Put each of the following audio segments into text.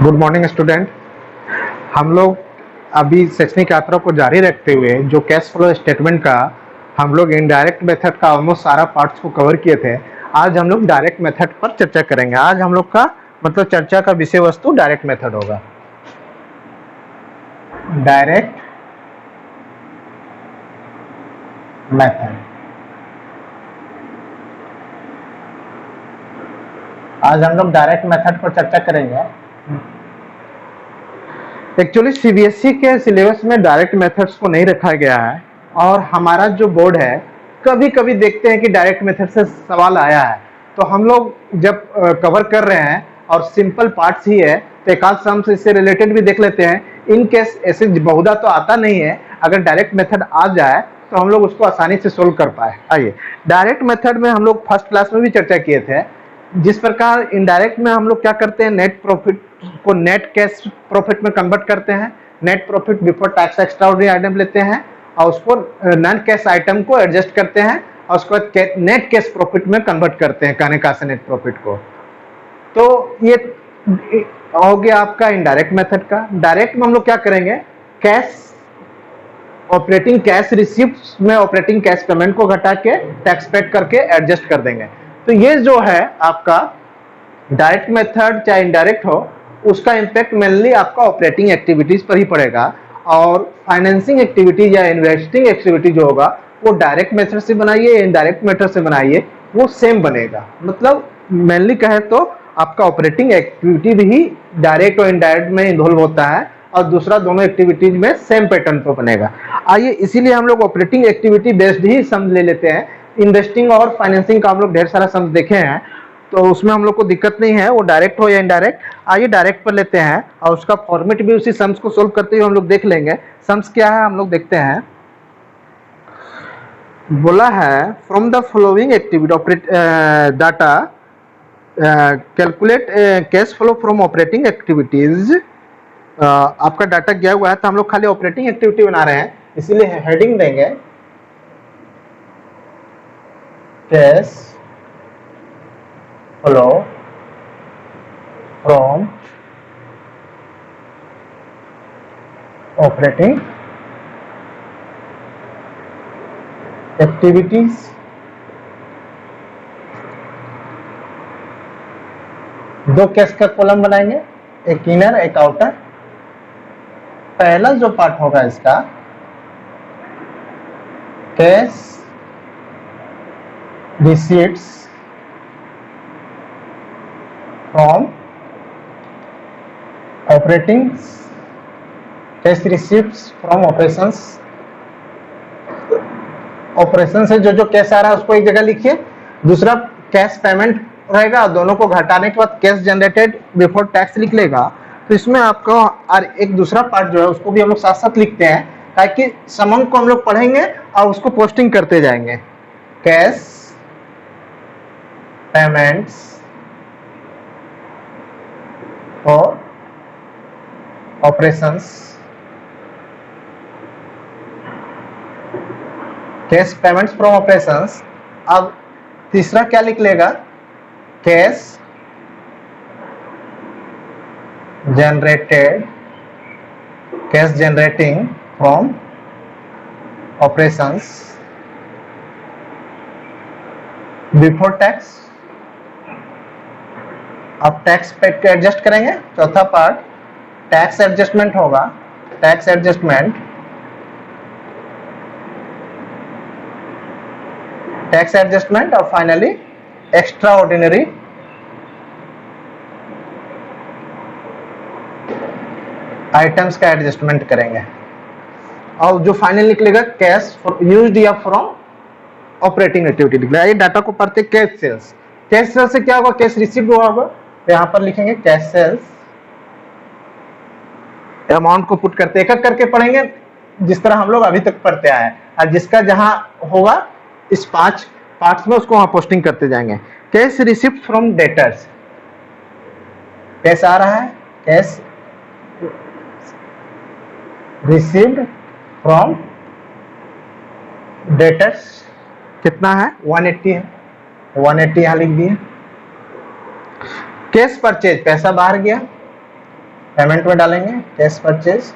Good morning student. हम लोग अभी शैक्षणिक यात्रा को जारी रखते हुए जो कैश फ्लो स्टेटमेंट का हम लोग इनडायरेक्ट मेथड का ऑलमोस्ट सारा पार्ट्स को कवर किए थे। आज हम लोग डायरेक्ट मेथड पर चर्चा करेंगे। आज हम लोग का मतलब चर्चा का विषय वस्तु डायरेक्ट मेथड होगा। डायरेक्ट मेथड आज हम लोग डायरेक्ट मेथड पर चर्चा करेंगे। एक्चुअली सीबीएसई के सिलेबस में डायरेक्ट मेथड्स को नहीं रखा गया है और हमारा जो बोर्ड है कभी कभी देखते हैं कि डायरेक्ट मेथड से सवाल आया है, तो हम लोग जब कवर कर रहे हैं और सिंपल पार्ट्स ही है तो एक आध सम से इससे रिलेटेड भी देख लेते हैं। इन केस ऐसे बहुधा तो आता नहीं है, अगर डायरेक्ट मेथड आ जाए तो हम लोग उसको आसानी से सोल्व कर पाए। आइए, डायरेक्ट मेथड में हम लोग फर्स्ट क्लास में भी चर्चा किए थे। जिस प्रकार इनडायरेक्ट में हम लोग क्या करते हैं, नेट प्रॉफिट को नेट कैश प्रॉफिट में कन्वर्ट करते हैं। Net profit before tax extraordinary item लेते हैं और उसको नॉन कैश आइटम को एडजस्ट करते हैं और उसको नेट कैश प्रॉफिट में कन्वर्ट करते हैं, कहने का से नेट प्रॉफिट को। तो ये हो गया आपका इनडायरेक्ट मेथड का। डायरेक्ट में हम लोग क्या करेंगे, कैश ऑपरेटिंग कैश रिसीप्ट में ऑपरेटिंग कैश पेमेंट को घटा के टैक्स पेड करके एडजस्ट कर देंगे। तो ये जो है आपका डायरेक्ट मेथड चाहे इनडायरेक्ट हो, उसका इम्पैक्ट मेनली आपका ऑपरेटिंग एक्टिविटीज पर ही पड़ेगा और फाइनेंसिंग एक्टिविटीज या इन्वेस्टिंग एक्टिविटी जो होगा वो डायरेक्ट मेथड से बनाइए या इनडायरेक्ट मेथड से बनाइए, वो सेम बनेगा। मतलब मेनली कहे तो आपका ऑपरेटिंग एक्टिविटी भी डायरेक्ट और इनडायरेक्ट में इन्वॉल्व होता है और दूसरा दोनों एक्टिविटीज में सेम पैटर्न पर बनेगा। आइए, इसीलिए हम लोग ऑपरेटिंग एक्टिविटी बेस्ड ही सम ले लेते हैं। इन्वेस्टिंग और फाइनेंसिंग का हम लोग ढेर सारा सम देखे हैं, तो उसमें हम लोग को दिक्कत नहीं है, वो डायरेक्ट हो या इनडायरेक्ट। आइए डायरेक्ट पर लेते हैं और उसका फॉर्मेट भी उसी सम्स को सोल्व करते हुए हम लोग देख लेंगे। सम्स क्या है हम लोग देखते हैं। बोला है from the following activity data calculate cash flow from operating activities. आपका डाटा गया हुआ है तो हम लोग खाली ऑपरेटिंग एक्टिविटी बना रहे हैं, इसीलिए हेडिंग देंगे cash flow from operating activities. दो कैश का कॉलम बनाएंगे, एक इनर एक आउटर। पहला जो पार्ट होगा इसका cash receipts from operating cash receipts from operations। Operation से जो जो कैश आ रहा है उसको एक जगह लिखिए। दूसरा कैश पेमेंट रहेगा, दोनों को घटाने के बाद कैश जनरेटेड बिफोर टैक्स लिख लेगा। तो इसमें आपका और एक दूसरा पार्ट जो है उसको भी हम लोग साथ साथ लिखते हैं ताकि समम को हम लोग पढ़ेंगे और उसको पोस्टिंग करते जाएंगे। Cash payments for operations, cash payments from operations. अब तीसरा क्या लिख लेगा, cash generated cash generating from operations before tax. अब टैक्स पेड के एडजस्ट करेंगे। चौथा पार्ट टैक्स एडजस्टमेंट होगा, टैक्स एडजस्टमेंट और फाइनली एक्स्ट्रा ऑर्डिनरी आइटम्स का एडजस्टमेंट करेंगे। और जो फाइनल निकलेगा कैश यूज्ड या फ्रॉम ऑपरेटिंग एक्टिविटी निकलेगा। ये डाटा को पढ़ते कैश सेल्स। कैश सेल्स से क्या होगा, कैश रिसीव होगा, तो यहाँ पर लिखेंगे कैश सेल्स। अमाउंट को पुट करते एक एक करके पढ़ेंगे जिस तरह हम लोग अभी तक पढ़ते आए हैं, और जिसका जहां होगा इस 5 पार्ट्स में उसको वहां पोस्टिंग करते जाएंगे। Cash receipt from debtors, cash आ रहा है, कैश रिसीव्ड फ्रॉम डेटर्स कितना है, 180 है, 180 यहाँ लिख दिए। कैश परचेज पैसा बाहर गया, पेमेंट में डालेंगे कैश परचेज।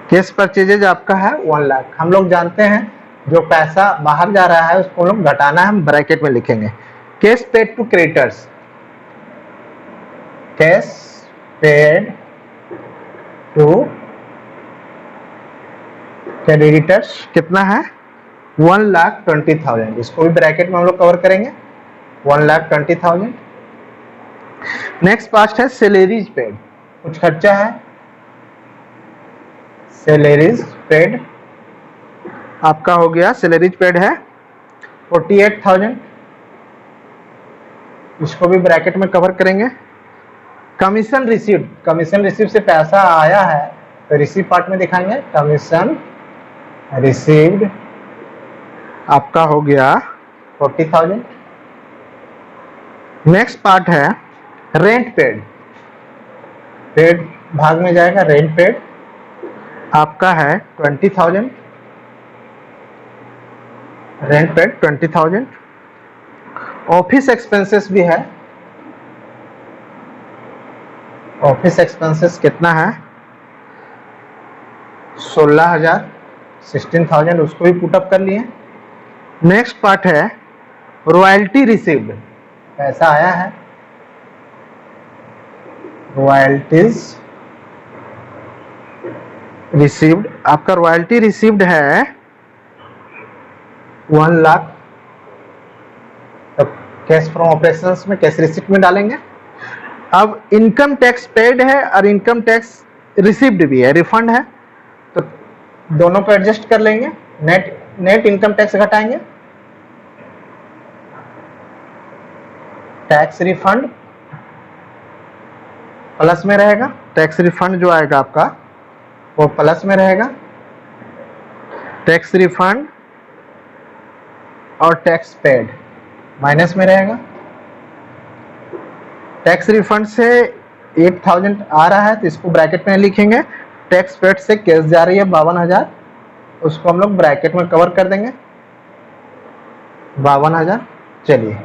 कैश परचेजेज आपका है 1 लाख। हम लोग जानते हैं जो पैसा बाहर जा रहा है उसको लोग घटाना है, हम ब्रैकेट में लिखेंगे। Cash paid to creditors, cash paid to creditors कितना है 1,20,000। इसको भी ब्रैकेट में हम लोग कवर करेंगे 1,20,000। नेक्स्ट पार्ट है सैलरीज पेड, कुछ खर्चा है सैलरीज पेड आपका हो गया, सैलरीज पेड है 48,000। इसको भी ब्रैकेट में कवर करेंगे। कमीशन रिसीव्ड, कमीशन रिसीव से पैसा आया है तो रिसीव पार्ट में दिखाएंगे। कमीशन रिसीव्ड आपका हो गया 40,000। नेक्स्ट पार्ट है रेंट पेड, पेड भाग में जाएगा, रेंट पेड आपका है 20,000। Rent paid 20,000। ऑफिस एक्सपेंसेस भी है, ऑफिस एक्सपेंसेस कितना है 16,000, 16,000, उसको भी पुटअप कर लिए। नेक्स्ट पार्ट है रॉयल्टी रिसीव्ड, पैसा आया है रॉयल्टीज रिसीव्ड, आपका रॉयल्टी रिसीव्ड है 1 लाख। तब कैश फ्रॉम ऑपरेशंस में कैश रिसिप्ट में डालेंगे। अब इनकम टैक्स पेड है और इनकम टैक्स रिसीव्ड भी है, रिफंड है, तो दोनों को एडजस्ट कर लेंगे। नेट इनकम टैक्स घटाएंगे, टैक्स रिफंड प्लस में रहेगा, टैक्स रिफंड जो आएगा आपका वो प्लस में रहेगा, टैक्स रिफंड और टैक्स पेड माइनस में रहेगा। टैक्स रिफंड से 8,000 आ रहा है तो इसको ब्रैकेट में लिखेंगे। टैक्स पेड से कैश जा रही है 52,000, उसको हम लोग ब्रैकेट में कवर कर देंगे 52,000। चलिए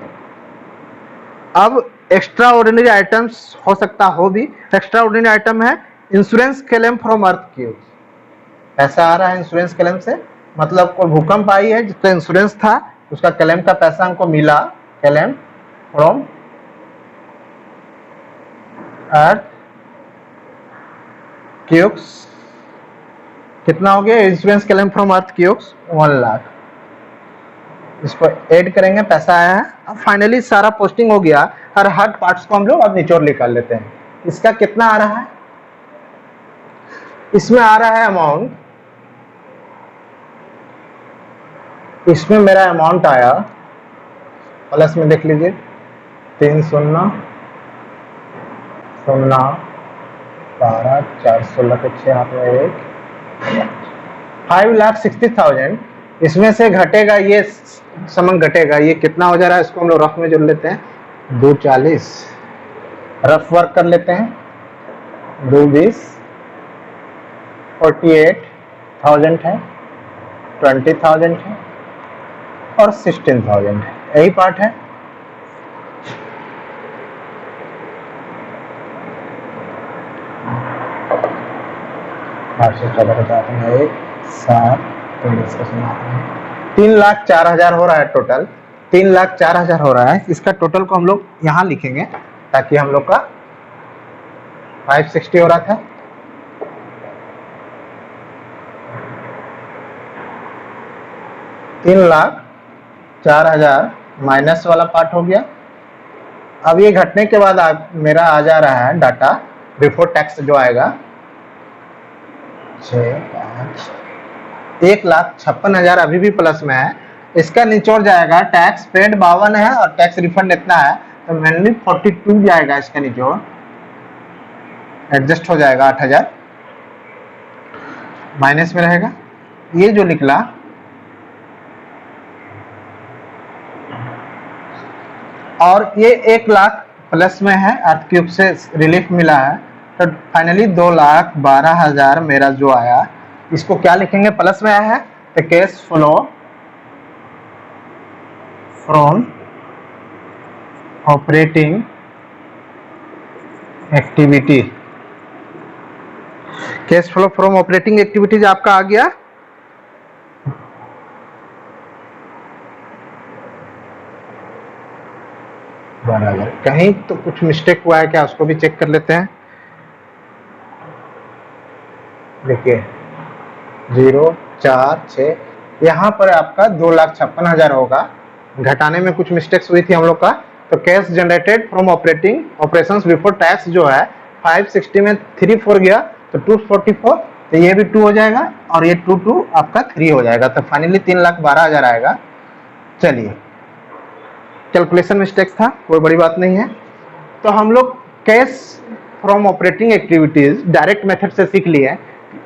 अब एक्स्ट्रा ऑर्डिनरी आइटम्स हो सकता हो भी। एक्स्ट्रा ऑर्डिनरी आइटम है इंश्योरेंस क्लेम फ्रॉम अर्थक्वेक, पैसा आ रहा है इंश्योरेंस क्लेम से, मतलब कोई भूकंप आई है जिसका इंश्योरेंस था उसका क्लेम का पैसा हमको मिला, क्लेम फ्रॉम अर्थक्वेक कितना हो गया insurance claim from earthquake 1 lakh. इसको ऐड करेंगे, पैसा आया है। अब फाइनली सारा पोस्टिंग हो गया और हर पार्ट्स को हम लोग अब निचोड़ निकाल लेते हैं। इसका कितना आ रहा है, इसमें आ रहा है अमाउंट, इसमें मेरा अमाउंट आया प्लस में देख लीजिए 3 0 0 12 4 16 के 6 हाथ में 1 5,60,000। इसमें से घटेगा ये समन घटेगा, ये कितना हो जा रहा है इसको हम लोग रफ में जोड़ लेते हैं 240, रफ वर्क कर लेते हैं 220, 48,000 है, 20,000 है और 16,000 है, यही पार्ट है। से 3,04,000 हो रहा है टोटल, 3,04,000 हो रहा है। इसका टोटल को हम लोग यहाँ लिखेंगे ताकि हम लोग का 560 हो रहा था, 3,04,000 माइनस वाला पार्ट हो गया। अब ये घटने के बाद मेरा आ जा रहा है डाटा बिफोर टैक्स जो आएगा 1,56,000 अभी भी प्लस में है। इसका निचोड़ जाएगा, टैक्स पेड 52 है और टैक्स रिफंड इतना है तो मेनली 42 जाएगा, इसका निचोड़ एडजस्ट हो जाएगा 8,000 माइनस में रहेगा। ये जो निकला और ये 1 लाख प्लस में है, अर्थक्वेक से रिलीफ मिला है तो फाइनली 2,12,000 मेरा जो आया, इसको क्या लिखेंगे प्लस में आया है तो cash flow from operating activity, cash flow from operating activities आपका आ गया। बराबर, कहीं तो कुछ मिस्टेक हुआ है क्या, उसको भी चेक कर लेते हैं। देखिए 046, यहाँ पर आपका 2,56,000 होगा, घटाने में कुछ मिस्टेक्स हुई थी हम लोग का। तो cash generated from operating operations before tax जो है 560 में 3 4 गया तो 244, तो ये भी 2 हो जाएगा और ये 2 आपका 3 हो जाएगा, तो फाइनली 3,12,000 आएगा। चलिए, कैलकुलेशन मिस्टेक था, कोई बड़ी बात नहीं है। तो हम लोग cash from operating activities direct method से सीख लिए,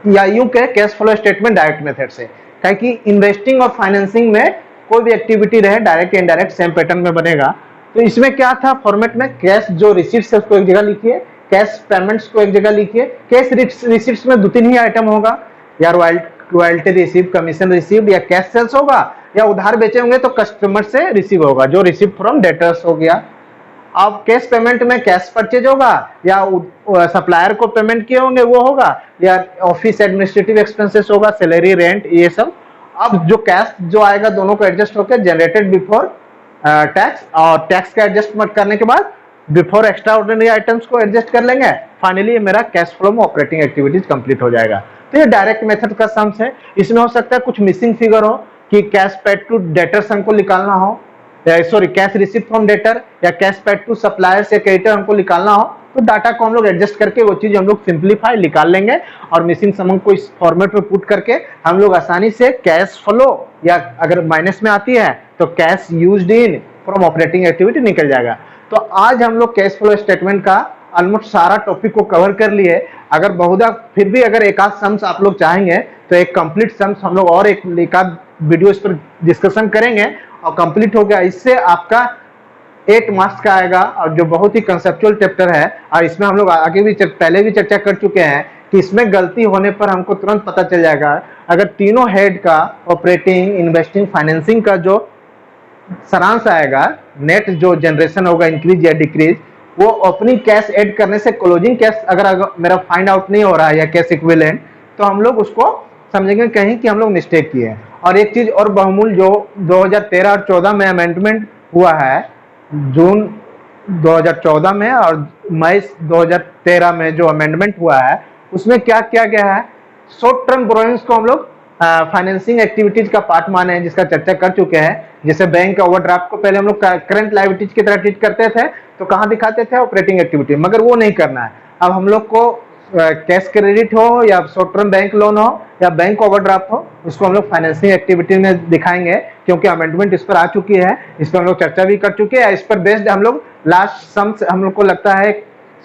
या यूं कहे cash flow statement direct method से, ताकि इन्वेस्टिंग और फाइनेंसिंग में कोई भी एक्टिविटी रहे डायरेक्ट इनडायरेक्ट सेम पैटर्न में बनेगा। तो इसमें क्या था फॉर्मेट में, कैश जो रिसीट्स है उसको एक जगह लिखिए, कैश पेमेंट्स को एक जगह लिखिए। कैश रिसीट्स में 2-3 ही आइटम होगा, या रॉयल्टी रिसीव, कमीशन रिसीव, या कैश सेल्स होगा, या उधार बेचे होंगे तो कस्टमर से रिसीव होगा जो रिसीव फ्रॉम डेटर्स हो गया। अब कैश पेमेंट में कैश परचेज होगा, या सप्लायर को पेमेंट किए होंगे वो होगा, या ऑफिस एडमिनिस्ट्रेटिव एक्सपेंसेस होगा, सैलरी रेंट ये सब। अब जो कैश जो आएगा दोनों को एडजस्ट होकर जनरेटेड बिफोर टैक्स, और टैक्स का एडजस्टमेंट करने के बाद बिफोर एक्स्ट्रा ऑर्डिनरी आइटम्स को एडजस्ट कर लेंगे। फाइनली मेरा कैश फ्लो में ऑपरेटिंग एक्टिविटीज कंप्लीट हो जाएगा। तो ये डायरेक्ट मेथड का सम्स है। इसमें हो सकता है कुछ मिसिंग फिगर हो कि कैश पेड टू डेटर्स हमको निकालना हो, sorry cash receive from debtor, या कैश पेड टू सप्लायर्स या क्रेडिटर हमको निकालना हो, तो डाटा को हम लोग एडजस्ट करके वो चीज हम लोग सिंप्लीफाई निकाल लेंगे और मिसिंग सम को इस फॉर्मेट में पुट करके हम लोग आसानी से कैश फ्लो, या अगर माइनस में आती है तो cash used in from operating activity निकल जाएगा। तो आज हम लोग कैश फ्लो स्टेटमेंट का ऑलमोस्ट सारा टॉपिक को कवर कर लिए। अगर बहुधा फिर भी अगर एक आध सम्स आप लोग चाहेंगे तो एक कंप्लीट सम्स हम लोग और एक आध वीडियो इस पर डिस्कशन करेंगे और कंप्लीट हो गया। इससे आपका 8 मार्क्स का आएगा, और जो बहुत ही कंसेप्चुअल चैप्टर है, और इसमें हम लोग आगे भी पहले भी चर्चा कर चुके हैं कि इसमें गलती होने पर हमको तुरंत पता चल जाएगा। अगर तीनों हेड का ऑपरेटिंग, इन्वेस्टिंग, फाइनेंसिंग का जो सारांश आएगा, नेट जो जनरेशन होगा इंक्रीज या डिक्रीज, वो अपनी कैश ऐड करने से क्लोजिंग कैश अगर मेरा फाइंड आउट नहीं हो रहा है या कैश इक्विवेलेंट, तो हम लोग उसको समझेंगे कहीं कि हम लोग मिस्टेक किए हैं। और एक चीज और बहुमूल्य, जो 2013 और 14 में अमेंडमेंट हुआ है, जून 2014 में और मई 2013 में जो अमेंडमेंट हुआ है, उसमें क्या किया गया है, शॉर्ट टर्म बोरोइंग्स को हम लोग फाइनेंसिंग एक्टिविटीज का पार्ट माने हैं, जिसका चर्चा कर चुके हैं। जैसे बैंक ओवरड्राफ्ट को पहले हम लोग करंट लायबिलिटीज की तरह ट्रीट करते थे, तो कहाँ दिखाते थे, ऑपरेटिंग एक्टिविटी, मगर वो नहीं करना है। अब हम लोग को कैश क्रेडिट हो या शॉर्ट टर्म बैंक लोन हो या बैंक ओवरड्राफ्ट हो, उसको हम लोग फाइनेंसिंग एक्टिविटी में दिखाएंगे, क्योंकि अमेंडमेंट इस पर आ चुकी है, इस पर हम लोग चर्चा भी कर चुके हैं। इस पर बेस्ड हम लोग लास्ट सम हम लोग को लगता है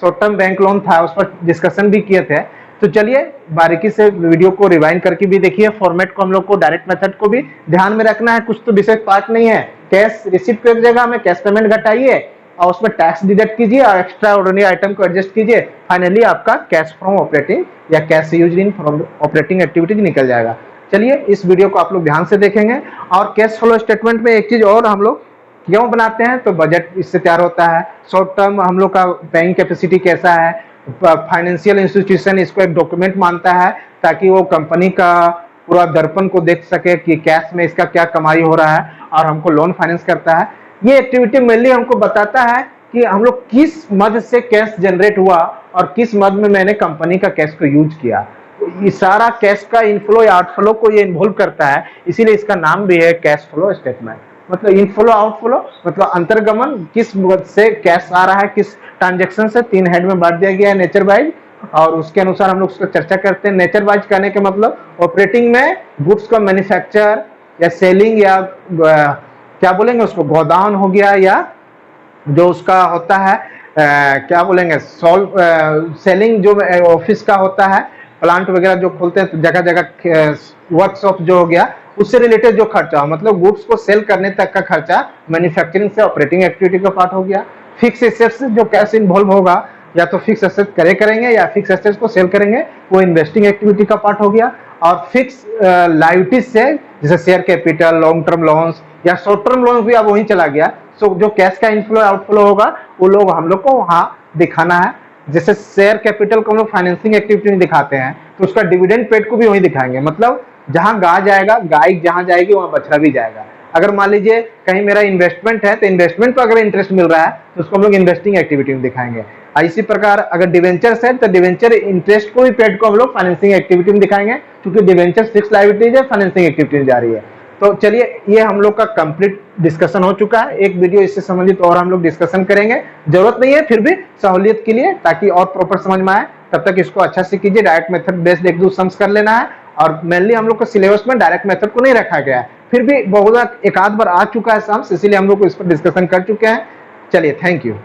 शॉर्ट टर्म बैंक लोन था, उस पर डिस्कशन भी किए थे। तो चलिए बारीकी से वीडियो को रिवाइंड करके भी देखिए। फॉर्मेट को हम लोग को, डायरेक्ट मेथड को भी ध्यान में रखना है, कुछ तो विशेष पार्ट नहीं है। कैश रिसीव की जगह में कैश पेमेंट घटाइए और उसमें टैक्स डिडक्ट कीजिए और एक्स्ट्रा ऑर्डिनरी आइटम को एडजस्ट कीजिए। फाइनली आपका कैश फ्रॉम ऑपरेटिंग या cash used in from operating activities निकल जाएगा। चलिए इस वीडियो को आप लोग ध्यान से देखेंगे। और कैश फ्लो स्टेटमेंट में एक चीज और हम लोग क्यों बनाते हैं, तो बजट इससे तैयार होता है। शॉर्ट टर्म हम लोग का बैंक कैपेसिटी कैसा है, फाइनेंशियल इंस्टीट्यूशन इसको एक डॉक्यूमेंट मानता है, ताकि वो कंपनी का पूरा दर्पण को देख सके कि कैश में इसका क्या कमाई हो रहा है, और हमको लोन फाइनेंस करता है। ये एक्टिविटी मेनली हमको बताता है कि हम लोग किस मद से कैश जनरेट हुआ और किस मद में मैंने कंपनी का कैश को यूज किया। ये सारा कैश का इनफ्लो या आउटफ्लो को ये इन्वॉल्व करता है, इसीलिए इसका नाम भी है कैश फ्लो स्टेटमेंट। मतलब इनफ्लो आउटफ्लो मतलब अंतर्गमन, किस मद से कैश आ रहा है, किस ट्रांजेक्शन से। 3 हेड में बांट दिया गया है, नेचर वाइज, और उसके अनुसार हम लोग उसको चर्चा करते हैं। नेचर वाइज कहने के मतलब ऑपरेटिंग में गुड्स का मैन्युफैक्चर या सेलिंग, या क्या बोलेंगे उसको, गोदाम हो गया, या जो उसका होता है क्या बोलेंगे, सेलिंग जो ऑफिस का होता है, प्लांट वगैरह जो खोलते हैं तो जगह जगह वर्कशॉप जो हो गया, उससे रिलेटेड जो खर्चा हो, मतलब गुड्स को सेल करने तक का खर्चा मैन्युफैक्चरिंग से ऑपरेटिंग एक्टिविटी का पार्ट हो गया। फिक्स एसेट्स जो कैश इन्वॉल्व होगा, या तो फिक्स एसेट करेंगे या फिक्स एसेट्स को सेल करेंगे, वो इन्वेस्टिंग एक्टिविटी का पार्ट हो गया। और फिक्स लायबिलिटीज से जैसे share capital, long term loans या शॉर्ट टर्म लोन भी अब वहीं चला गया। सो जो कैश का इनफ्लो आउटफ्लो होगा वो लोग हम लोग को वहां दिखाना है। जैसे शेयर कैपिटल को हम लोग फाइनेंसिंग एक्टिविटी में दिखाते हैं, तो उसका डिविडेंड पेड को भी वही दिखाएंगे। मतलब जहां गा जाएगा, गाय जहां जाएगी वहां बछड़ा भी जाएगा। अगर मान लीजिए कहीं मेरा इन्वेस्टमेंट है, तो इन्वेस्टमेंट पर अगर इंटरेस्ट मिल रहा है तो उसको हम लोग इन्वेस्टिंग एक्टिविटी में दिखाएंगे। इसी प्रकार अगर डिवेंचर्स है तो डिवेंचर इंटरेस्ट को भी पेड को हम लोग फाइनेंसिंग एक्टिविटी में दिखाएंगे, क्योंकि डिवेंचर फिक्स लायबिलिटीज है, फाइनेंसिंग एक्टिविटी में जा रही है। तो चलिए, ये हम लोग का कंप्लीट डिस्कशन हो चुका है। एक वीडियो इससे संबंधित और हम लोग डिस्कशन करेंगे, जरूरत नहीं है, फिर भी सहूलियत के लिए, ताकि और प्रॉपर समझ में आए। तब तक इसको अच्छा से कीजिए। डायरेक्ट मेथड बेस्ड एक दो सम्स कर लेना है, और मेनली हम लोग को सिलेबस में डायरेक्ट मेथड को नहीं रखा गया है, फिर भी बहुत एक आध बार आ चुका है सम्स, इसीलिए हम लोग को इस पर डिस्कशन कर चुके हैं। चलिए, थैंक यू।